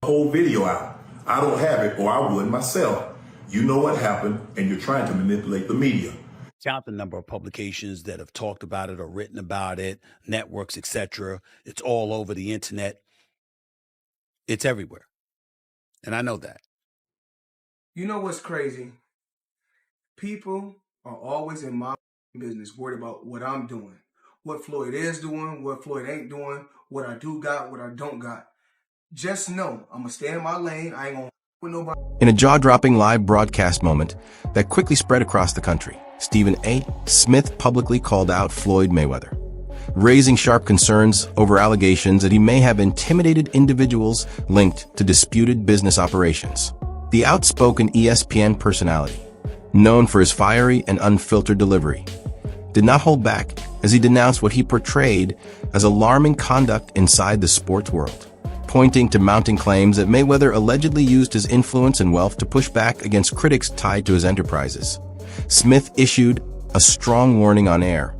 whole video out. I don't have it, or I would myself. You know what happened, and you're trying to manipulate the media. Count the number of publications that have talked about it or written about it, networks, etc. It's all over the internet. It's everywhere. And I know that. You know what's crazy? People are always in my business, worried about what I'm doing, what Floyd is doing, what Floyd ain't doing, what I do got, what I don't got. Just know, I'm going to stay in my lane. I ain't going to with nobody. In a jaw-dropping live broadcast moment that quickly spread across the country, Stephen A. Smith publicly called out Floyd Mayweather, raising sharp concerns over allegations that he may have intimidated individuals linked to disputed business operations. The outspoken ESPN personality, known for his fiery and unfiltered delivery, did not hold back as he denounced what he portrayed as alarming conduct inside the sports world, pointing to mounting claims that Mayweather allegedly used his influence and wealth to push back against critics tied to his enterprises. Smith issued a strong warning on air,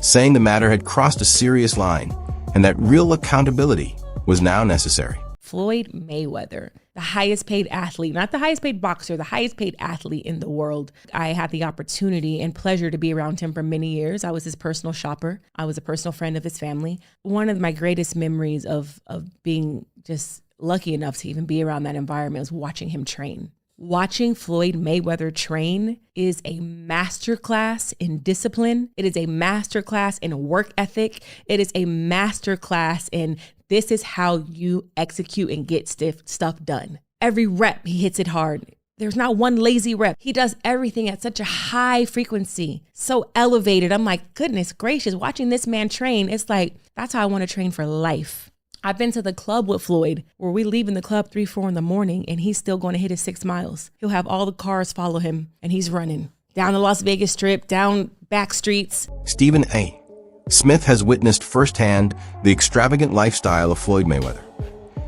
saying the matter had crossed a serious line and that real accountability was now necessary. Floyd Mayweather, the highest paid athlete, not the highest paid boxer, the highest paid athlete in the world. I had the opportunity and pleasure to be around him for many years. I was his personal shopper. I was a personal friend of his family. One of my greatest memories of being just lucky enough to even be around that environment was watching him train. Watching Floyd Mayweather train is a masterclass in discipline. It is a masterclass in work ethic. It is a masterclass in this is how you execute and get stuff done. Every rep, he hits it hard. There's not one lazy rep. He does everything at such a high frequency, so elevated. I'm like, goodness gracious, watching this man train, it's like, that's how I want to train for life. I've been to the club with Floyd where we leave in the club 3, 4 in the morning and he's still going to hit his 6 miles. He'll have all the cars follow him and he's running down the Las Vegas Strip, down back streets. Stephen A. Smith has witnessed firsthand the extravagant lifestyle of Floyd Mayweather,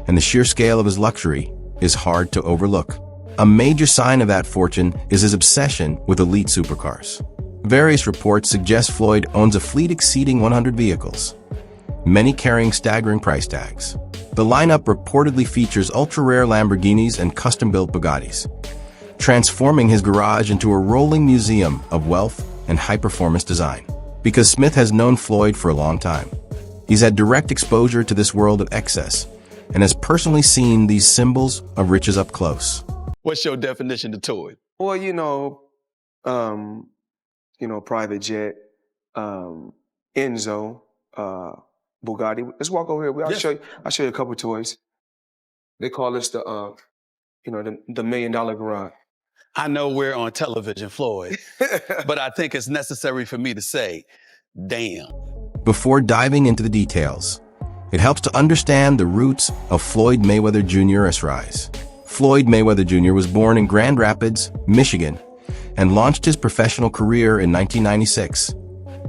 and the sheer scale of his luxury is hard to overlook. A major sign of that fortune is his obsession with elite supercars. Various reports suggest Floyd owns a fleet exceeding 100 vehicles, many carrying staggering price tags. The lineup reportedly features ultra-rare Lamborghinis and custom-built Bugattis, transforming his garage into a rolling museum of wealth and high-performance design. Because Smith has known Floyd for a long time, he's had direct exposure to this world of excess and has personally seen these symbols of riches up close. What's your definition of toy? Well, private jet, Enzo, Bugatti. Let's walk over here. I'll show you a couple of toys. They call this the $1 million garage. I know we're on television, Floyd, but I think it's necessary for me to say, damn. Before diving into the details, it helps to understand the roots of Floyd Mayweather Jr.'s rise. Floyd Mayweather Jr. was born in Grand Rapids, Michigan, and launched his professional career in 1996,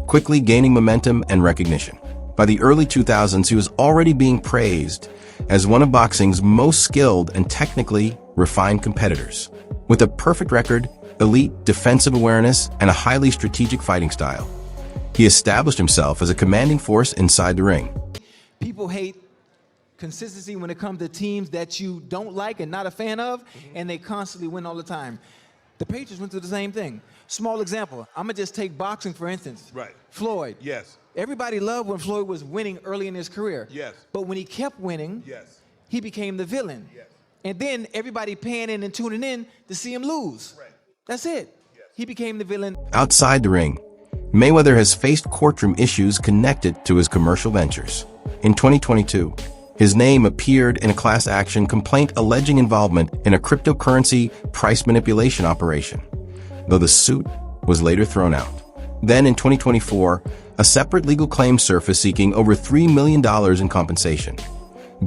quickly gaining momentum and recognition. By the early 2000s, he was already being praised as one of boxing's most skilled and technically refined competitors. With a perfect record, elite defensive awareness, and a highly strategic fighting style, he established himself as a commanding force inside the ring. People hate consistency when it comes to teams that you don't like and not a fan of, and they constantly win all the time. The Patriots went through the same thing. Small example, I'm gonna just take boxing for instance. Right. Floyd. Yes. Everybody loved when Floyd was winning early in his career. Yes. But when he kept winning, Yes. he became the villain. Yes. And then everybody paying in and tuning in to see him lose. Right. That's it. Yes. He became the villain. Outside the ring, Mayweather has faced courtroom issues connected to his commercial ventures. In 2022, his name appeared in a class action complaint alleging involvement in a cryptocurrency price manipulation operation, though the suit was later thrown out. Then in 2024, a separate legal claim surfaced seeking over $3 million in compensation,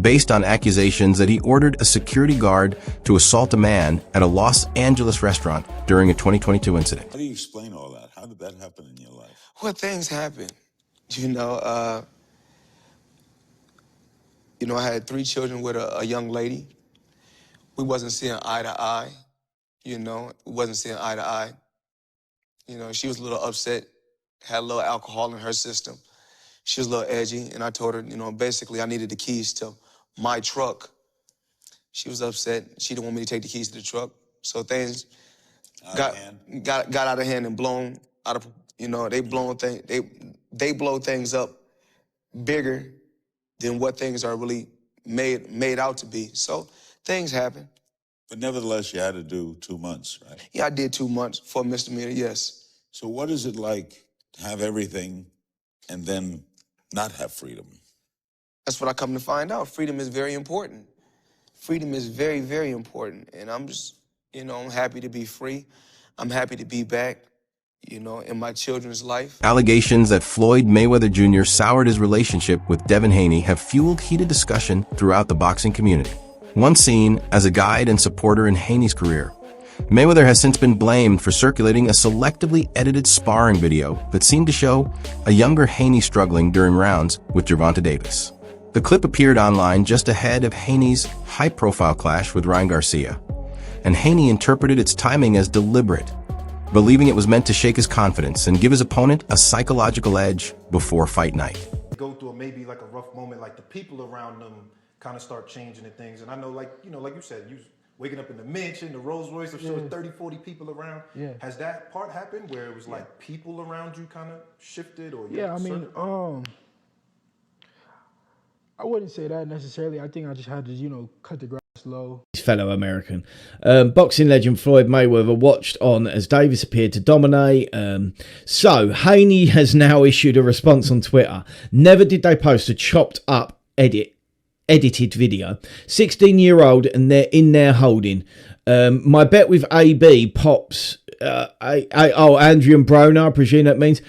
based on accusations that he ordered a security guard to assault a man at a Los Angeles restaurant during a 2022 incident. How do you explain all that? How did that happen in your life? Well, things happen. I had 3 children with a young lady. We wasn't seeing eye to eye. We wasn't seeing eye to eye. She was a little upset, had a little alcohol in her system. She was a little edgy, and I told her, basically I needed the keys to my truck She was upset. She didn't want me to take the keys to the truck. So things got out of hand and blown out of, you know, they blow things up bigger than what things are really made out to be. So things happen. But nevertheless, you had to do 2 months, right? Yeah, I did 2 months for a misdemeanor, yes. So what is it like to have everything and then not have freedom? That's what I come to find out. Freedom is very important. Freedom is very, very important. And I'm just, you know, I'm happy to be free. I'm happy to be back, you know, in my children's life. Allegations that Floyd Mayweather Jr. soured his relationship with Devin Haney have fueled heated discussion throughout the boxing community. Once seen as a guide and supporter in Haney's career, Mayweather has since been blamed for circulating a selectively edited sparring video that seemed to show a younger Haney struggling during rounds with Gervonta Davis. The clip appeared online just ahead of Haney's high-profile clash with Ryan Garcia, and Haney interpreted its timing as deliberate, believing it was meant to shake his confidence and give his opponent a psychological edge before fight night. Go through maybe like a rough moment, like the people around them kind of start changing and things. And I know, like, you know, like you said, you waking up in the mansion, the Rolls Royce, I'm sure 30, 40 people around. Yeah. Has that part happened where it was like people around you kind of shifted or? Yeah, I mean, I wouldn't say that necessarily. I think I just had to, you know, cut the grass low. His fellow American. Boxing legend Floyd Mayweather watched on as Davis appeared to dominate. So Haney has now issued a response on Twitter. Never did they post a chopped up edited video. 16-year-old and they're in there holding. My bet with AB pops. Andrew and Broner, I presume that means.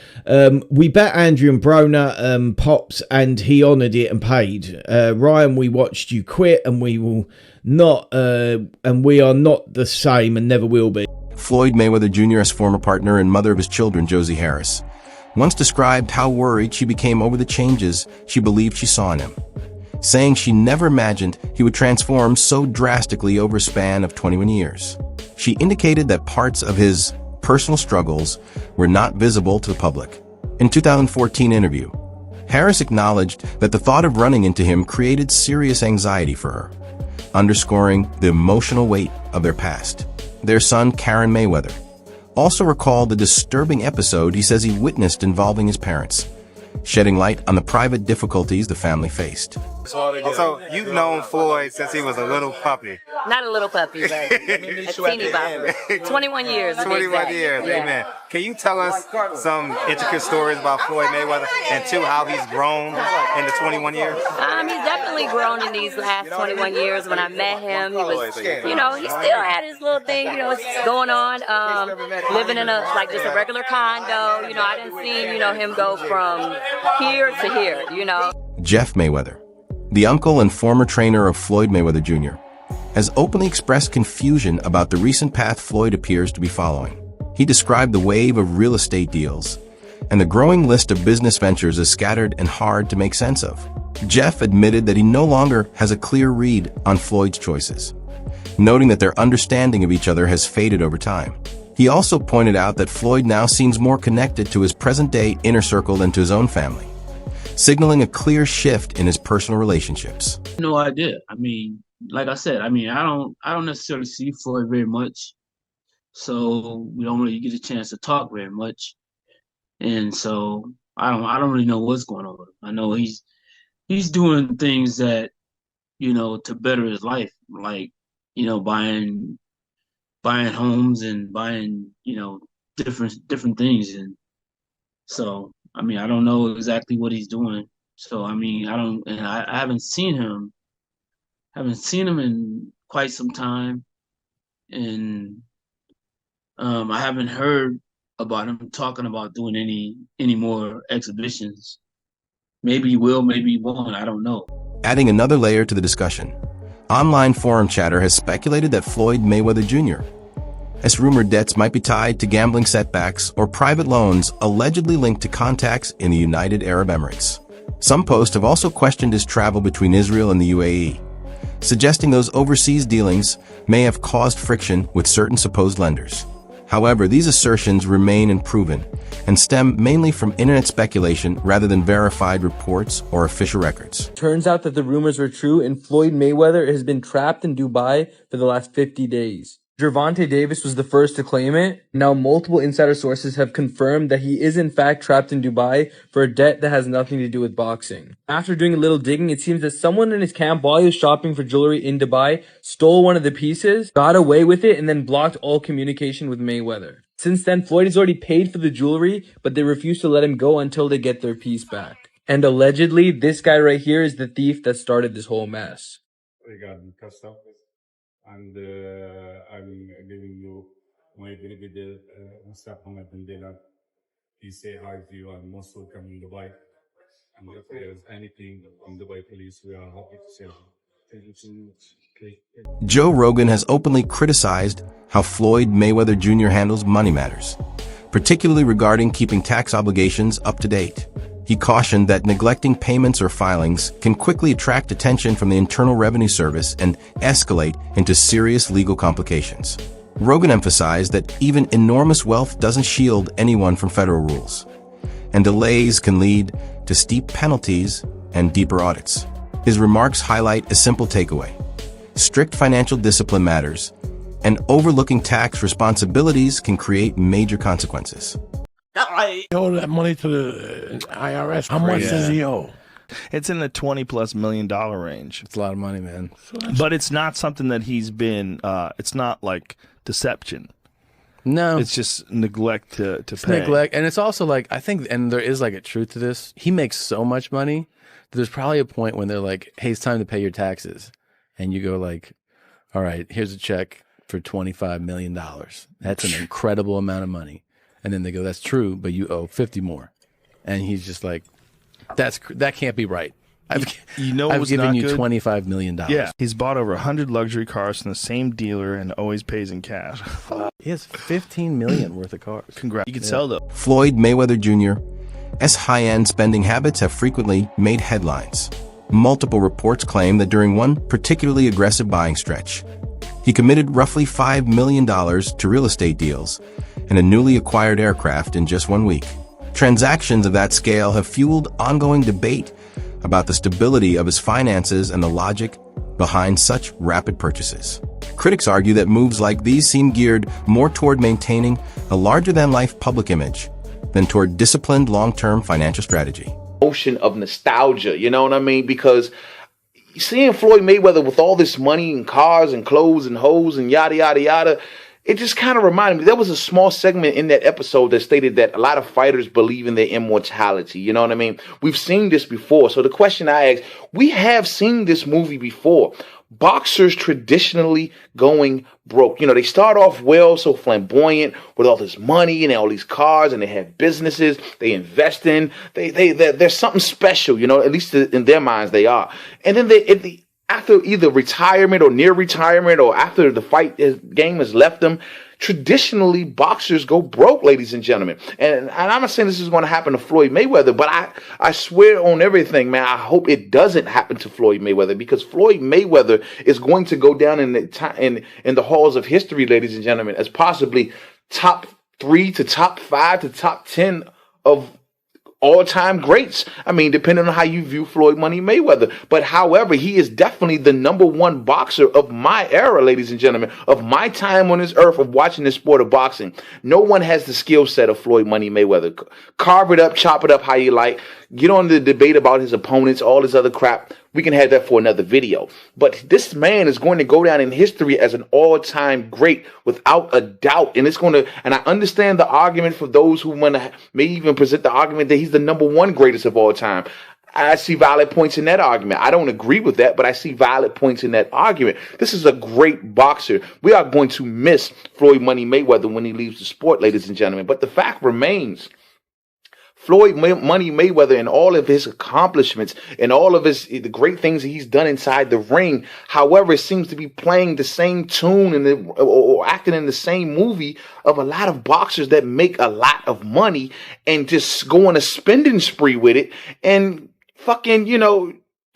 We bet Andrew and Broner pops and he honoured it and paid. Ryan, we watched you quit and we will not, and we are not the same and never will be. Floyd Mayweather Jr.'s former partner and mother of his children, Josie Harris, once described how worried she became over the changes she believed she saw in him, saying she never imagined he would transform so drastically over a span of 21 years. She indicated that parts of his personal struggles were not visible to the public. In a 2014 interview, Harris acknowledged that the thought of running into him created serious anxiety for her, underscoring the emotional weight of their past. Their son, Karen Mayweather, also recalled the disturbing episode he says he witnessed involving his parents, shedding light on the private difficulties the family faced. So you've known Floyd since he was a little puppy. Not a little puppy, but a teeny bopper. 21 years. 21 years, yeah. Amen. Can you tell us some intricate stories about Floyd Mayweather and two, how he's grown in the 21 years? He's definitely grown in these last 21 years. When I met him, he was, you know, he still had his little thing, you know, going on, living in just a regular condo. You know, I didn't see, you know, him go from here to here, you know. Jeff Mayweather, the uncle and former trainer of Floyd Mayweather Jr., has openly expressed confusion about the recent path Floyd appears to be following. He described the wave of real estate deals and the growing list of business ventures as scattered and hard to make sense of. Jeff admitted that he no longer has a clear read on Floyd's choices, noting that their understanding of each other has faded over time. He also pointed out that Floyd now seems more connected to his present-day inner circle than to his own family, signaling a clear shift in his personal relationships. No idea. I mean, like I said, I mean, I don't necessarily see Floyd very much, so we don't really get a chance to talk very much, and so I don't really know what's going on with him. I know he's doing things that, you know, to better his life, like, you know, buying homes and buying, you know, different things, and so I mean, I don't know exactly what he's doing. So I mean, I haven't seen him in quite some time, and I haven't heard about him talking about doing any more exhibitions. Maybe he will, maybe he won't, I don't know. Adding another layer to the discussion, online forum chatter has speculated that Floyd Mayweather Jr. as rumored debts might be tied to gambling setbacks or private loans allegedly linked to contacts in the United Arab Emirates. Some posts have also questioned his travel between Israel and the UAE, suggesting those overseas dealings may have caused friction with certain supposed lenders. However, these assertions remain unproven and stem mainly from internet speculation rather than verified reports or official records. Turns out that the rumors were true, and Floyd Mayweather has been trapped in Dubai for the last 50 days. Gervonta Davis was the first to claim it. Now multiple insider sources have confirmed that he is in fact trapped in Dubai for a debt that has nothing to do with boxing. After doing a little digging, it seems that someone in his camp, while he was shopping for jewelry in Dubai, stole one of the pieces, got away with it, and then blocked all communication with Mayweather. Since then, Floyd has already paid for the jewelry, but they refuse to let him go until they get their piece back. And allegedly, this guy right here is the thief that started this whole mess. Regarding custom, and I'm giving you my very good Mr. Mohammed bin Dilan. He say hi to you and most welcome in Dubai. And if there's anything from Dubai police, we are happy to serve you. Thank you so much. Okay. Joe Rogan has openly criticized how Floyd Mayweather Jr. handles money matters, particularly regarding keeping tax obligations up to date. He cautioned that neglecting payments or filings can quickly attract attention from the Internal Revenue Service and escalate into serious legal complications. Rogan emphasized that even enormous wealth doesn't shield anyone from federal rules, and delays can lead to steep penalties and deeper audits. His remarks highlight a simple takeaway: strict financial discipline matters, and overlooking tax responsibilities can create major consequences. He owed that money to the IRS. How much does he owe? It's in the $20+ million range. It's a lot of money, man. But it's not something that he's been, it's not like deception. No. It's just neglect to It's pay. neglect. And it's also like, I think, and there is like a truth to this. He makes so much money that there's probably a point when they're like, hey, it's time to pay your taxes. And you go like, all right, here's a check for $25 million. That's an incredible amount of money. And then they go, that's true, but you owe 50 more. And he's just like, that can't be right. I've given you $25 million. Yeah, he's bought over 100 luxury cars from the same dealer and always pays in cash. He has $15 million worth of cars. Congrats. You can sell them. Floyd Mayweather Jr.'s high-end spending habits have frequently made headlines. Multiple reports claim that during one particularly aggressive buying stretch, he committed roughly $5 million to real estate deals and a newly acquired aircraft in just 1 week. Transactions of that scale have fueled ongoing debate about the stability of his finances and the logic behind such rapid purchases. Critics argue that moves like these seem geared more toward maintaining a larger-than-life public image than toward disciplined long-term financial strategy. Ocean of nostalgia, you know what I mean? Because seeing Floyd Mayweather with all this money and cars and clothes and hoes and yada, yada, yada, it just kind of reminded me. There was a small segment in that episode that stated that a lot of fighters believe in their immortality. You know what I mean? We've seen this before. So the question I ask, we have seen this movie before. Boxers traditionally going broke. You know, they start off well, so flamboyant with all this money and all these cars, and they have businesses they invest in. They're something special, you know, at least in their minds they are. And then after either retirement or near retirement or after the fight game has left them, traditionally boxers go broke, ladies and gentlemen. And I'm not saying this is going to happen to Floyd Mayweather, but I swear on everything, man, I hope it doesn't happen to Floyd Mayweather, because Floyd Mayweather is going to go down in the halls of history, ladies and gentlemen, as possibly top 3 to top 5 to top 10 of all-time greats. I mean, depending on how you view Floyd Money Mayweather. But however, he is definitely the #1 boxer of my era, ladies and gentlemen, of my time on this earth of watching the sport of boxing. No one has the skill set of Floyd Money Mayweather. Carve it up, chop it up how you like. Get on the debate about his opponents, all this other crap. We can have that for another video. But this man is going to go down in history as an all-time great without a doubt. And I understand the argument for those who may even present the argument that he's the #1 greatest of all time. I see valid points in that argument. I don't agree with that, but I see valid points in that argument. This is a great boxer. We are going to miss Floyd Money Mayweather when he leaves the sport, ladies and gentlemen. But the fact remains, Floyd Money Mayweather and all of his accomplishments and all of the great things that he's done inside the ring, however, seems to be playing the same tune or acting in the same movie of a lot of boxers that make a lot of money and just go on a spending spree with it and fucking,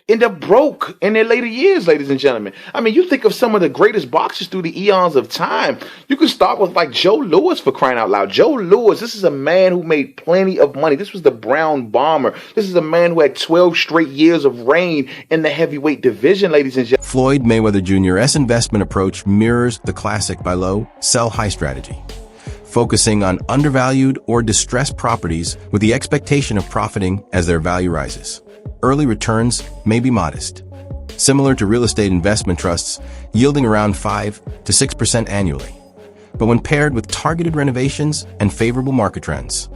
end up broke in their later years, ladies and gentlemen. I mean, you think of some of the greatest boxers through the eons of time. You can start with like Joe Louis, for crying out loud. Joe Louis, this is a man who made plenty of money. This was the Brown Bomber. This is a man who had 12 straight years of reign in the heavyweight division, ladies and gentlemen. Floyd Mayweather Jr.'s investment approach mirrors the classic buy low, sell high strategy, focusing on undervalued or distressed properties with the expectation of profiting as their value rises. Early returns may be modest, similar to real estate investment trusts yielding around 5 to 6% annually. But when paired with targeted renovations and favorable market trends,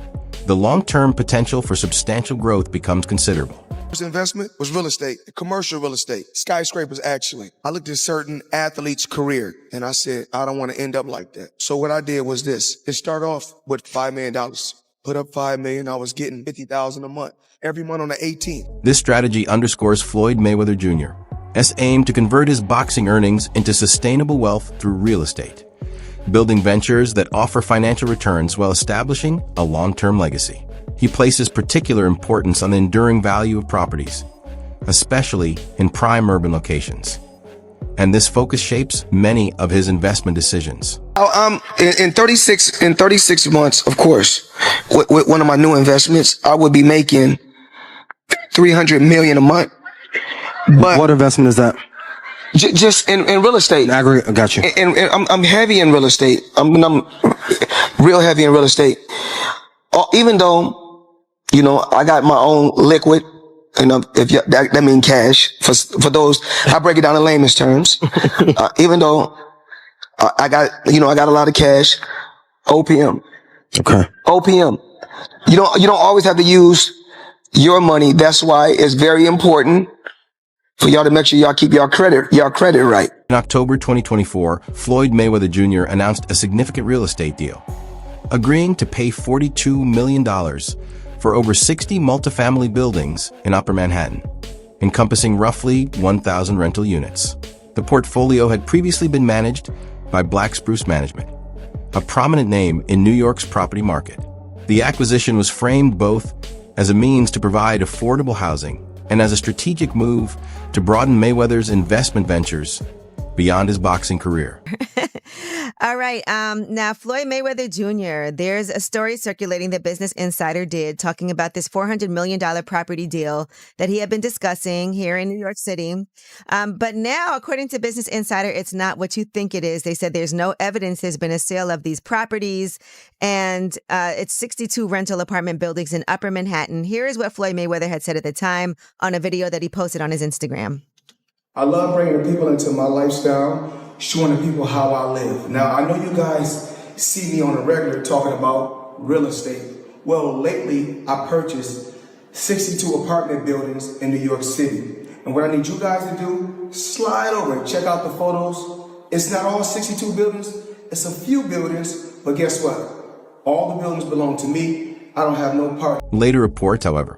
the long-term potential for substantial growth becomes considerable. First investment was real estate, commercial real estate, skyscrapers actually. I looked at certain athletes' career and I said, I don't want to end up like that. So what I did was this. It started off with $5 million. Put up $5 million, I was getting $50,000 a month, every month on the 18th. This strategy underscores Floyd Mayweather Jr.'s aim to convert his boxing earnings into sustainable wealth through real estate, building ventures that offer financial returns while establishing a long-term legacy. He places particular importance on the enduring value of properties, especially in prime urban locations. And this focus shapes many of his investment decisions. In 36 months, of course, with one of my new investments, I would be making $300 million a month. But what investment is that? Just in real estate. I got you. And I'm heavy in real estate. I'm real heavy in real estate. Even though, you know, I got my own liquid. And that means cash for those. I break it down in layman's terms. Even though I got a lot of cash. OPM. Okay. OPM. You don't always have to use your money. That's why it's very important for y'all to make sure y'all keep y'all credit right. In October 2024, Floyd Mayweather Jr. announced a significant real estate deal, agreeing to pay $42 million for over 60 multifamily buildings in Upper Manhattan, encompassing roughly 1,000 rental units. The portfolio had previously been managed by Black Spruce Management, a prominent name in New York's property market. The acquisition was framed both as a means to provide affordable housing and as a strategic move to broaden Mayweather's investment ventures beyond his boxing career. All right. Now, Floyd Mayweather Jr., there's a story circulating that Business Insider did talking about this $400 million property deal that he had been discussing here in New York City. But now, according to Business Insider, it's not what you think it is. They said there's no evidence there's been a sale of these properties. And it's 62 rental apartment buildings in Upper Manhattan. Here is what Floyd Mayweather had said at the time on a video that he posted on his Instagram. I love bringing the people into my lifestyle, showing the people how I live. Now, I know you guys see me on a regular talking about real estate. Well, lately, I purchased 62 apartment buildings in New York City. And what I need you guys to do, slide over and check out the photos. It's not all 62 buildings, it's a few buildings, but guess what? All the buildings belong to me. I don't have no part. Later reports, however,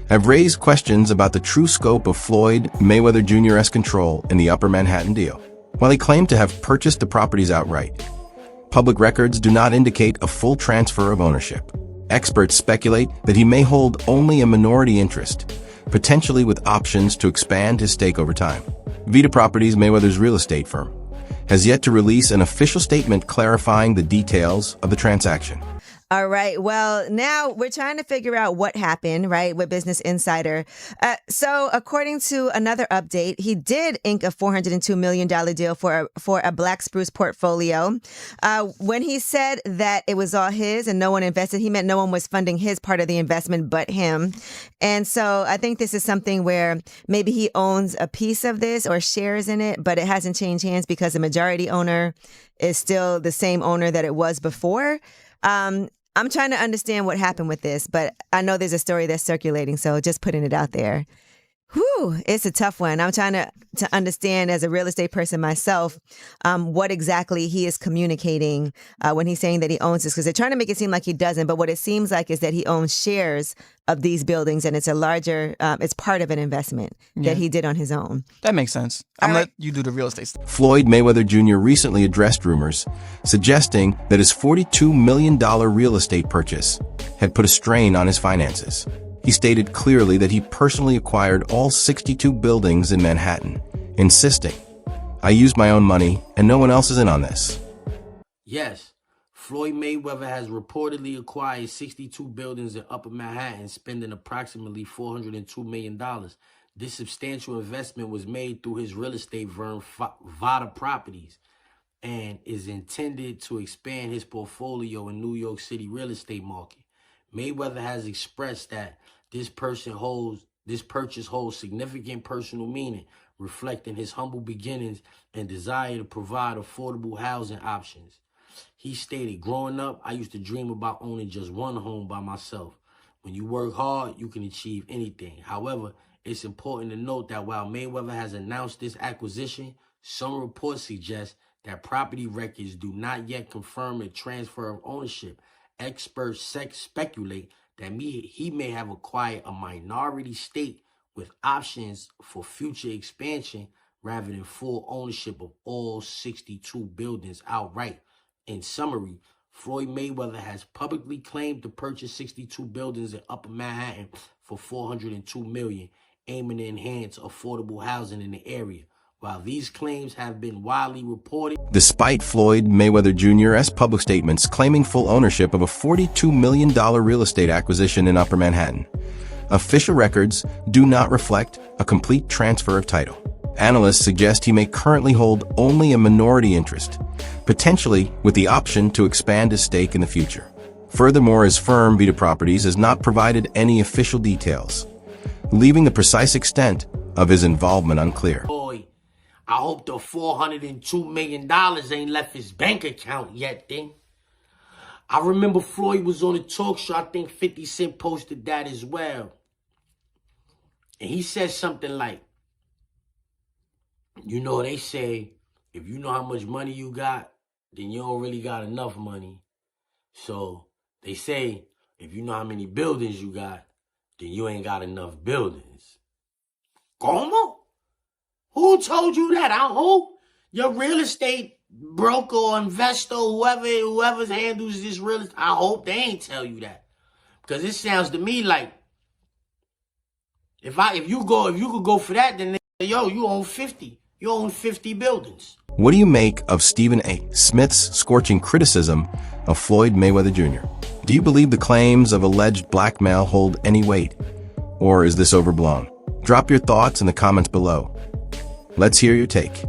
have raised questions about the true scope of Floyd Mayweather Jr.'s control in the Upper Manhattan deal. While he claimed to have purchased the properties outright, public records do not indicate a full transfer of ownership. Experts speculate that he may hold only a minority interest, potentially with options to expand his stake over time. Vita Properties, Mayweather's real estate firm, has yet to release an official statement clarifying the details of the transaction. All right. Well, now we're trying to figure out what happened, right, with Business Insider. So according to another update, he did ink a $402 million deal for a Black Spruce portfolio. When he said that it was all his and no one invested, he meant no one was funding his part of the investment but him. And so I think this is something where maybe he owns a piece of this or shares in it, but it hasn't changed hands because the majority owner is still the same owner that it was before. I'm trying to understand what happened with this, but I know there's a story that's circulating, so just putting it out there. Whew, it's a tough one. I'm trying to understand as a real estate person myself what exactly he is communicating when he's saying that he owns this, because they're trying to make it seem like he doesn't, but what it seems like is that he owns shares of these buildings, and it's a larger, it's part of an investment that he did on his own. That makes sense. I'm gonna let you do the real estate stuff. Floyd Mayweather Jr. recently addressed rumors suggesting that his $42 million real estate purchase had put a strain on his finances. He stated clearly that he personally acquired all 62 buildings in Manhattan, insisting, "I used my own money and no one else is in on this." Yes, Floyd Mayweather has reportedly acquired 62 buildings in Upper Manhattan, spending approximately $402 million. This substantial investment was made through his real estate firm, Vada Properties, and is intended to expand his portfolio in New York City real estate market. Mayweather has expressed that this purchase holds significant personal meaning, reflecting his humble beginnings and desire to provide affordable housing options. He stated, "Growing up, I used to dream about owning just one home by myself. When you work hard, you can achieve anything. However, it's important to note that while Mayweather has announced this acquisition, some reports suggest that property records do not yet confirm a transfer of ownership. Experts speculate that he may have acquired a minority stake with options for future expansion rather than full ownership of all 62 buildings outright." In summary, Floyd Mayweather has publicly claimed to purchase 62 buildings in Upper Manhattan for $402 million, aiming to enhance affordable housing in the area. While these claims have been widely reported, Despite Floyd Mayweather Jr.'s public statements claiming full ownership of a $42 million real estate acquisition in Upper Manhattan, official records do not reflect a complete transfer of title. Analysts suggest he may currently hold only a minority interest, potentially with the option to expand his stake in the future. Furthermore, his firm, Vita Properties, has not provided any official details, leaving the precise extent of his involvement unclear. I hope the $402 million ain't left his bank account yet, then. I remember Floyd was on a talk show. I think 50 Cent posted that as well. And he said something like, you know, they say, if you know how much money you got, then you don't really got enough money. So they say, if you know how many buildings you got, then you ain't got enough buildings. ¿Cómo? Who told you that? I hope your real estate broker or investor, whoever handles this real estate, I hope they ain't tell you that. Because it sounds to me like if you could go for that, then yo, you own 50. You own 50 buildings. What do you make of Stephen A. Smith's scorching criticism of Floyd Mayweather Jr.? Do you believe the claims of alleged blackmail hold any weight? Or is this overblown? Drop your thoughts in the comments below. Let's hear your take.